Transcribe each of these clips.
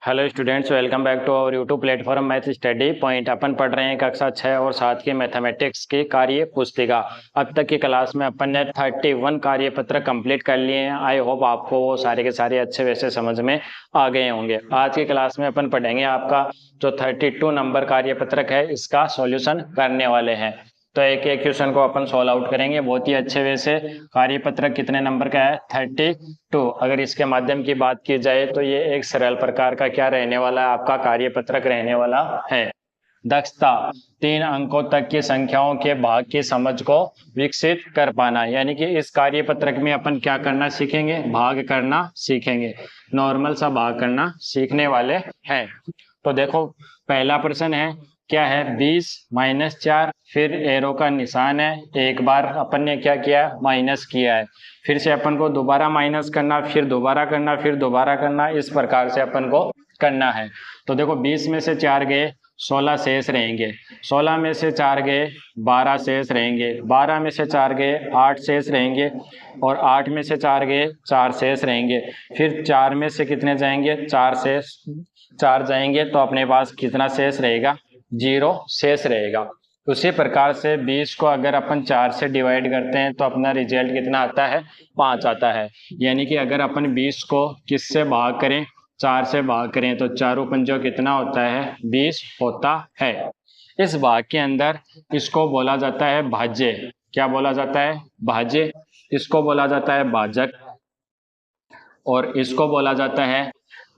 Hello students, welcome back to our YouTube platform math study point. अपन पढ़ रहे हैं कक्षा 6 और 7 की मैथमेटिक्स की कार्य पुस्तिका। अब तक की क्लास में अपन ने 31 कार्य पत्र कंप्लीट कर लिए हैं। आई होप आपको वो सारे के सारे अच्छे वैसे समझ में आ गए होंगे। आज की क्लास में अपन पढ़ेंगे आपका जो 32 नंबर कार्य पत्रक है, इसका सॉल्यूशन करने वाले हैं। तो एक एक क्वेश्चन को अपन सॉल्व आउट करेंगे बहुत ही अच्छे वे से। कार्यपत्रक कितने नंबर का है? 32। अगर इसके माध्यम की बात की जाए तो ये एक सरल प्रकार का क्या रहने वाला है? आपका कार्यपत्रक रहने वाला है। दक्षता 3 अंकों तक की संख्याओं के भाग की समझ को विकसित कर पाना, यानी कि इस कार्यपत्रक में अपन क्या करना सीखेंगे? भाग करना सीखेंगे। नॉर्मल सा भाग करना सीखने वाले हैं। तो देखो, पहला प्रश्न है, क्या है? 20 माइनस 4, फिर एरो का निशान है। एक बार अपन ने क्या किया? माइनस किया है। फिर से अपन को दोबारा माइनस करना, फिर दोबारा करना, फिर दोबारा करना, इस प्रकार से अपन को करना है। तो देखो, 20 में से 4 गए, 16 शेष रहेंगे। 16 में से 4 गए, 12 शेष रहेंगे। 12 में से 4 गए, 8 शेष रहेंगे। और 8 में से 4 गए, 4 शेष रहेंगे। फिर 4 में से कितने जाएंगे? 4 जाएंगे, तो अपने पास कितना शेष रहेगा? 0 शेष रहेगा। उसी प्रकार से 20 को अगर अपन 4 से डिवाइड करते हैं तो अपना रिजल्ट कितना आता है? 5 आता है। यानी कि अगर अपन 20 को किससे भाग करें? 4 से भाग करें तो 4 पंजों कितना होता है? 20 होता है। इस भाग के अंदर इसको बोला जाता है भाज्य। क्या बोला जाता है? भाज्य। इसको बोला जाता है भाजक और इसको बोला जाता है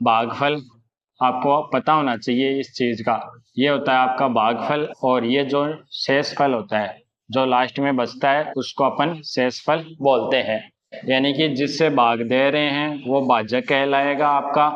भागफल। आपको पता होना चाहिए इस चीज का। ये होता है आपका भागफल, और ये जो शेषफल होता है, जो लास्ट में बचता है, उसको अपन शेषफल बोलते हैं। यानी कि जिससे भाग दे रहे हैं वो भाजक कहलाएगा आपका,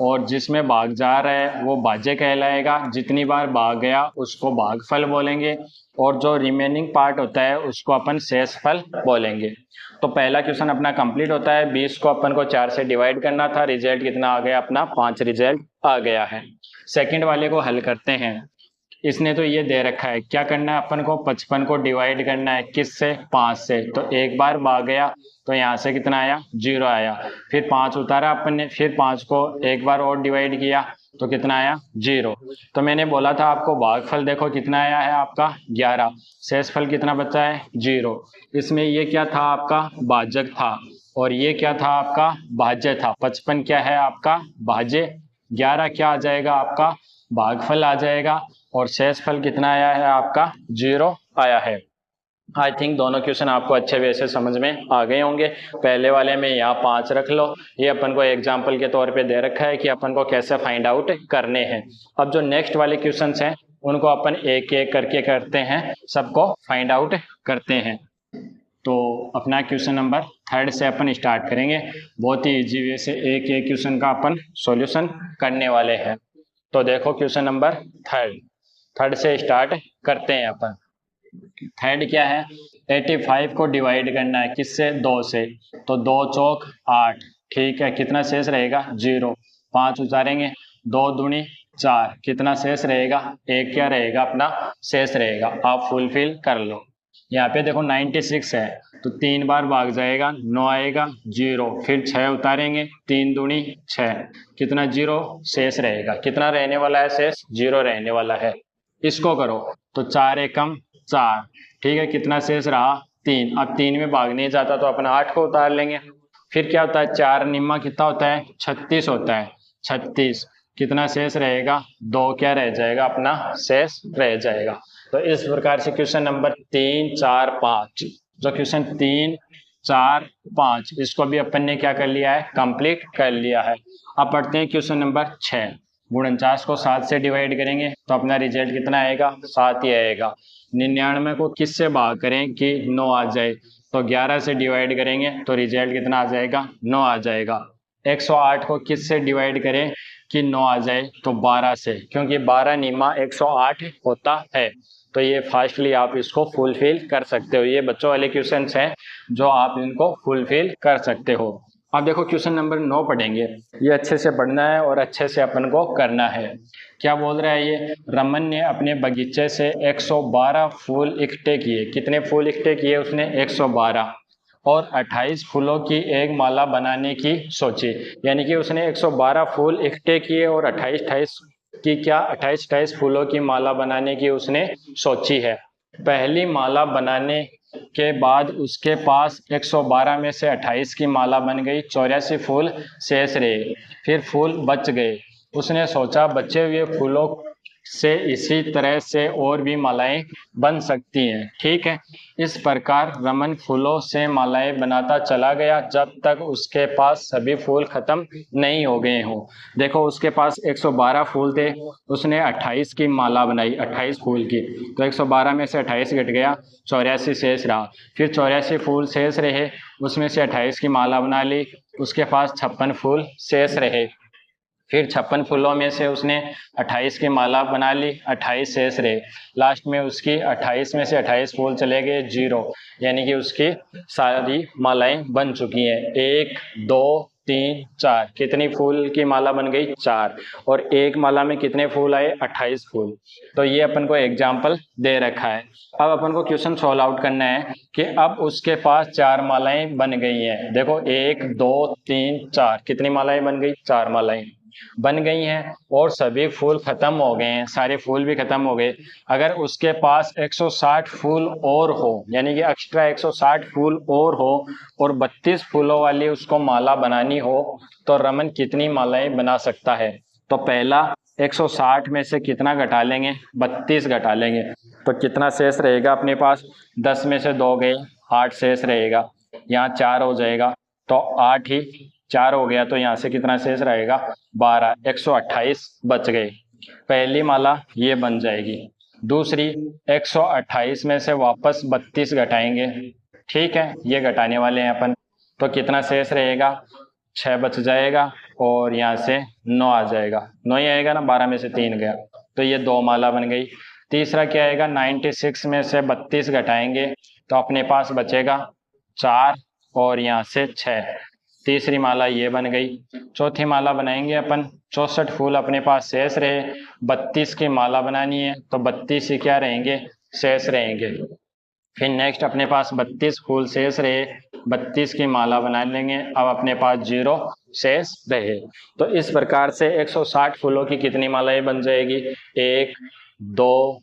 और जिसमें भाग जा रहा है वो भाज्य कहलाएगा। जितनी बार भाग गया उसको भागफल बोलेंगे, और जो रिमेनिंग पार्ट होता है उसको अपन शेषफल बोलेंगे। तो पहला क्वेश्चन अपना कंप्लीट होता है। 20 को अपन को 4 से डिवाइड करना था, रिजल्ट कितना आ गया? अपना 5 रिजल्ट आ गया है। सेकंड वाले को हल करते हैं। इसने तो ये दे रखा है, क्या करना है अपन को? 55 को डिवाइड करना है। किस से? 5 से। तो एक बार भाग गया तो यहाँ से कितना आया? 0 आया। फिर 5 उतारा अपन ने, फिर 5 को एक बार और डिवाइड किया तो कितना आया? 0। तो मैंने बोला था आपको भागफल देखो कितना आया है आपका? 11। शेषफल कितना बचा है? 0। इसमें ये क्या था? आपका भाजक था, और ये क्या था? आपका भाज्य था। 55 क्या है आपका? भाज्य। 11 क्या आ जाएगा आपका? भागफल आ जाएगा। और शेषफल कितना आया है आपका? 0 आया है। आई थिंक दोनों क्वेश्चन आपको अच्छे वे से समझ में आ गए होंगे। पहले वाले में यहाँ 5 रख लो, ये अपन को एग्जाम्पल के तौर पे दे रखा है कि अपन को कैसे फाइंड आउट करने हैं। अब जो नेक्स्ट वाले क्वेश्चंस हैं उनको अपन एक एक करके करते हैं, सबको फाइंड आउट करते हैं। तो अपना क्वेश्चन नंबर 3 से अपन स्टार्ट करेंगे। बहुत ही इजी वे से एक एक क्वेश्चन का अपन सॉल्यूशन करने वाले हैं। तो देखो, क्वेश्चन नंबर 3 से स्टार्ट करते हैं अपन। थर्ड क्या है? 85 को डिवाइड करना है। किससे? 2 से। तो 2 चौक 8। ठीक है, कितना शेष रहेगा? 0। 5 उतारेंगे, 2 दूनी 4, कितना शेष रहेगा? 1 क्या रहेगा? अपना शेष रहेगा। आप फुलफिल कर लो। यहाँ पे देखो 96 है, तो 3 बार भाग जाएगा, 9 आएगा, 0। फिर 6 उतारेंगे, 3 दूनी 6, कितना? 0 शेष रहेगा। कितना रहने वाला है शेष? 0 रहने वाला है। इसको करो तो 4 एकम 4। ठीक है, कितना शेष रहा? 3। अब 3 में भाग नहीं जाता तो अपन 8 को उतार लेंगे। फिर क्या होता है? 4 निम्मा कितना होता है? 36 होता है। 36, कितना शेष रहेगा? 2 क्या रह जाएगा? अपना शेष रह जाएगा। तो इस प्रकार से क्वेश्चन नंबर 3, 4, 5, जो क्वेश्चन 3, 4, 5, इसको भी अपन ने क्या कर लिया है? कंप्लीट कर लिया है। अब पढ़ते हैं क्वेश्चन नंबर 6। 49 को 7 से डिवाइड करेंगे तो अपना रिजल्ट कितना आएगा? 7 ही आएगा। 99 को किस से भाग करें कि 9 आ जाए? तो 11 से डिवाइड करेंगे तो रिजल्ट कितना आ जाएगा? 9 आ जाएगा। 108 को किस से डिवाइड करें कि 9 आ जाए? तो 12 से, क्योंकि 12 निम्मा 108 होता है। तो ये फास्टली आप इसको फुलफिल कर सकते हो। ये बच्चों वाले क्वेश्चंस हैं जो आप इनको फुलफिल कर सकते हो। अब देखो, क्वेश्चन नंबर 9 पढ़ेंगे। ये अच्छे से पढ़ना है और अच्छे से अपन को करना है। क्या बोल रहा है ये? रमन ने अपने बगीचे से 112 फूल इकट्ठे किए। कितने फूल इकट्ठे किए उसने? 112। और 28 फूलों की एक माला बनाने की सोची। यानी कि उसने 112 फूल इकट्ठे किए और 28 की क्या 28 फूलों की माला बनाने की उसने सोची है। पहली माला बनाने के बाद उसके पास 112 में से 28 की माला बन गई, 84 फूल शेष रहे, फिर फूल बच गए। उसने सोचा बचे हुए फूलों से इसी तरह से और भी मालाएं बन सकती हैं। ठीक है, इस प्रकार रमन फूलों से मालाएं बनाता चला गया जब तक उसके पास सभी फूल खत्म नहीं हो गए हों। देखो उसके पास 112 फूल थे, उसने 28 की माला बनाई, 28 फूल की, तो 112 में से 28 घट गया, 84 शेष रहा। फिर 84 फूल शेष रहे, उसमें से 28 की माला बना ली, उसके पास 56 फूल शेष रहे। फिर 56 फूलों में से उसने 28 की माला बना ली, 28 शेष रहे। लास्ट में उसकी 28 में से 28 फूल चले गए 0, यानी कि उसकी सारी मालाएं बन चुकी हैं। 1 2 3 4, कितनी फूल की माला बन गई? 4। और एक माला में कितने फूल आए? 28 फूल। तो ये अपन को एग्जाम्पल दे रखा है। अब अपन को क्वेश्चन सॉल्व आउट करना है कि अब उसके पास 4 मालाएं बन गई हैं। देखो 1 2 3 4, कितनी मालाएं बन गई? 4 मालाएं बन गई हैं और सभी फूल खत्म हो गए हैं, सारे फूल भी खत्म हो गए। अगर उसके पास 160 फूल और हो, यानी कि एक्स्ट्रा 160 फूल और हो और 32 फूलों वाली उसको माला बनानी हो, तो रमन कितनी मालाएं बना सकता है? तो पहला 160 में से कितना घटा लेंगे? 32 घटा लेंगे, तो कितना शेष रहेगा अपने पास? 10 में से 2 गए, 8 शेष रहेगा। यहाँ 4 हो जाएगा, तो 8 ही 4 हो गया, तो यहाँ से कितना शेष रहेगा? 12, 128 बच गए। पहली माला ये बन जाएगी। दूसरी 128 में से वापस 32 घटाएंगे। ठीक है, ये घटाने वाले हैं अपन, तो कितना शेष रहेगा? 6 बच जाएगा और यहाँ से 9 आ जाएगा, 9 ही आएगा ना, 12 में से 3 गया, तो ये 2 माला बन गई। तीसरा क्या आएगा? 96 में से 32 घटाएंगे तो अपने पास बचेगा 4 और यहाँ से 6, तीसरी माला ये बन गई। चौथी माला बनाएंगे अपन, 64 फूल अपने पास शेष रहे, 32 की माला बनानी है, तो 32 ही क्या रहेंगे? शेष रहेंगे। फिर नेक्स्ट अपने पास 32 फूल शेष रहे, 32 की माला बना लेंगे, अब अपने पास 0 शेष रहे। तो इस प्रकार से 160 फूलों की कितनी मालाएं बन जाएगी? 1 2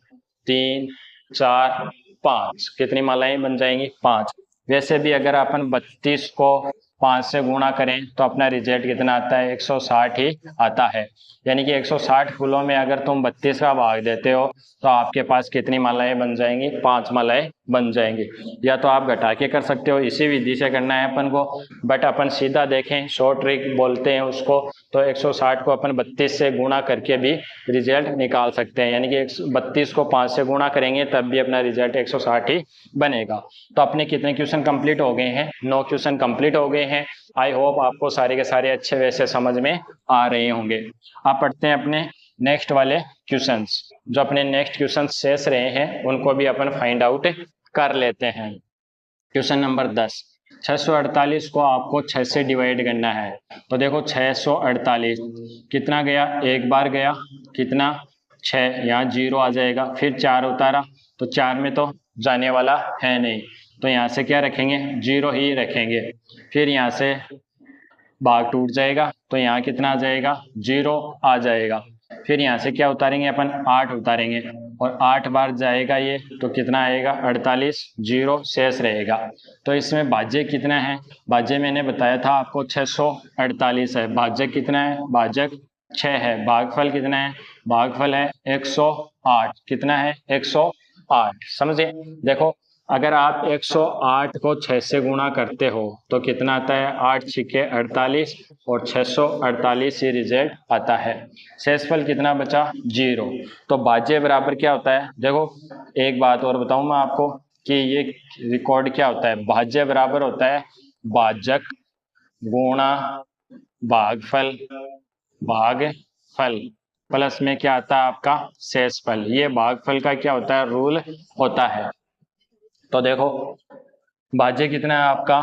3 4 5, कितनी मालाएं बन जाएंगी? 5। वैसे भी अगर अपन 32 को 5 से गुणा करें तो अपना रिजल्ट कितना आता है? 160 ही आता है। यानी कि 160 फूलों में अगर तुम 32 का भाग देते हो तो आपके पास कितनी मालाएं बन जाएंगी? 5 मालाएं बन जाएंगी। या तो आप घटा के कर सकते हो, इसी विधि से करना है अपन को, बट अपन सीधा देखें, शॉर्ट ट्रिक बोलते हैं उसको, तो 160 को अपन 32 से गुणा करके भी रिजल्ट निकाल सकते हैं। यानी कि 32 को 5 से गुणा करेंगे तब भी अपना रिजल्ट 160 ही बनेगा। तो अपने कितने क्वेश्चन कंप्लीट हो गए हैं? 9 क्वेश्चन कंप्लीट हो गए हैं। आई होप आपको सारे के सारे अच्छे वैसे समझ में आ रहे होंगे। आप पढ़ते हैं अपने नेक्स्ट वाले क्वेश्चंस। जो अपने नेक्स्ट क्वेश्चन शेष रहे हैं उनको भी अपन फाइंड आउट कर लेते हैं। क्वेश्चन नंबर 10, 648 को आपको 6 से डिवाइड करना है। तो देखो 648 कितना गया? एक बार गया, कितना? 6, यहाँ 0 आ जाएगा। फिर 4 उतारा, तो 4 में तो जाने वाला है नहीं, तो यहाँ से क्या रखेंगे? 0 ही रखेंगे। फिर यहाँ से भाग टूट जाएगा, तो यहाँ कितना आ जाएगा? 0 आ जाएगा। फिर यहाँ से क्या उतारेंगे अपन? 8 उतारेंगे, और 8 बार जाएगा ये, तो कितना आएगा? 48, 0 शेष रहेगा। तो इसमें भाज्य कितना है? भाज्य मैंने बताया था आपको 648 है। भाजक कितना है? भाजक 6 है। भागफल कितना है? भागफल है 108। कितना है? 108। समझे? देखो अगर आप 108 को 6 से गुणा करते हो तो कितना आता है? 8 छिके 48 और 648 ही रिजल्ट आता है। शेषफल कितना बचा? 0। तो भाज्य बराबर क्या होता है? देखो एक बात और बताऊं मैं आपको कि ये रिकॉर्ड क्या होता है। भाज्य बराबर होता है भाजक गुणा भागफल भागफल प्लस में क्या आता है आपका? शेषफल। ये भागफल का क्या होता है? रूल होता है। तो देखो भाज्य कितना है आपका?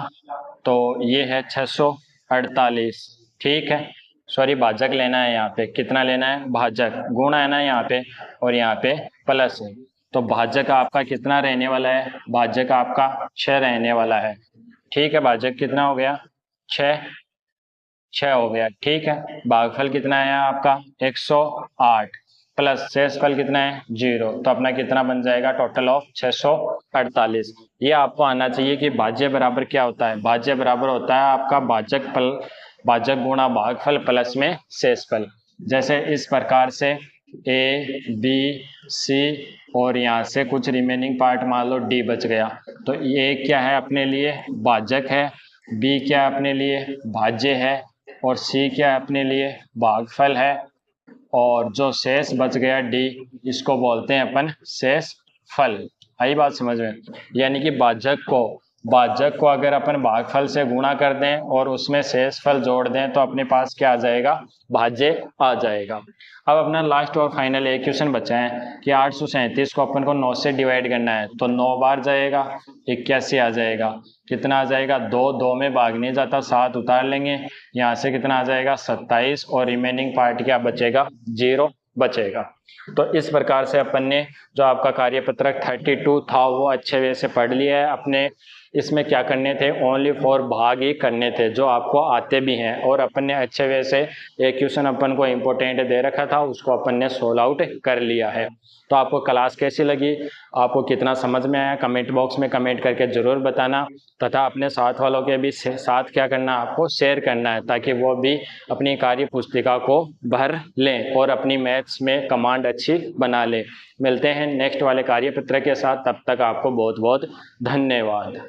तो ये है 648। ठीक है, सॉरी भाजक लेना है, यहाँ पे कितना लेना है? भाजक। गुणा है ना यहाँ पे, और यहाँ पे प्लस है, तो भाजक आपका कितना रहने वाला है? भाजक आपका 6 रहने वाला है। ठीक है। भाजक कितना हो गया, 6, 6 हो गया। ठीक है, भागफल कितना है आपका 108 प्लस शेषफल कितना है 0, तो अपना कितना बन जाएगा टोटल ऑफ 648। ये आपको आना चाहिए कि भाज्य बराबर क्या होता है। भाज्य बराबर होता है आपका भाजक गुणा भागफल प्लस में शेषफल। जैसे इस प्रकार से ए बी सी और यहाँ से कुछ रिमेनिंग पार्ट मान लो डी बच गया, तो ये क्या है अपने लिए भाजक है, बी क्या है अपने लिए भाज्य है, और सी क्या है अपने लिए भागफल है, और जो शेष बच गया डी इसको बोलते हैं अपन शेष फल। आई बात समझ में। यानी कि भाजक को अगर अपन भागफल से गुणा कर दें और उसमें शेष फल जोड़ दें तो अपने पास क्या आ जाएगा, भाज्य आ जाएगा। अब अपना लास्ट और फाइनल एक क्वेश्चन बचा है कि 837 को अपन को 9 से डिवाइड करना है, तो 9 बार जाएगा 81 आ जाएगा। कितना आ जाएगा, 2 में भाग नहीं जाता, 7 उतार लेंगे, यहाँ से कितना आ जाएगा 27, और रिमेनिंग पार्ट क्या बचेगा 0 बचेगा। तो इस प्रकार से अपन ने जो आपका कार्यपत्रक 32 था वो अच्छे वे से पढ़ लिया है। अपने इसमें क्या करने थे, ओनली 4 भाग ही करने थे जो आपको आते भी हैं, और अपन ने अच्छे वे से एक क्वेश्चन अपन को इम्पोर्टेंट दे रखा था उसको अपन ने सोल्व आउट कर लिया है। तो आपको क्लास कैसी लगी, आपको कितना समझ में आया, कमेंट बॉक्स में कमेंट करके ज़रूर बताना, तथा अपने साथ वालों के भी साथ क्या करना आपको शेयर करना है, ताकि वो भी अपनी कार्य पुस्तिका को भर लें और अपनी मैथ्स में कमांड अच्छी बना लें। मिलते हैं नेक्स्ट वाले कार्यपत्र के साथ, तब तक आपको बहुत बहुत धन्यवाद।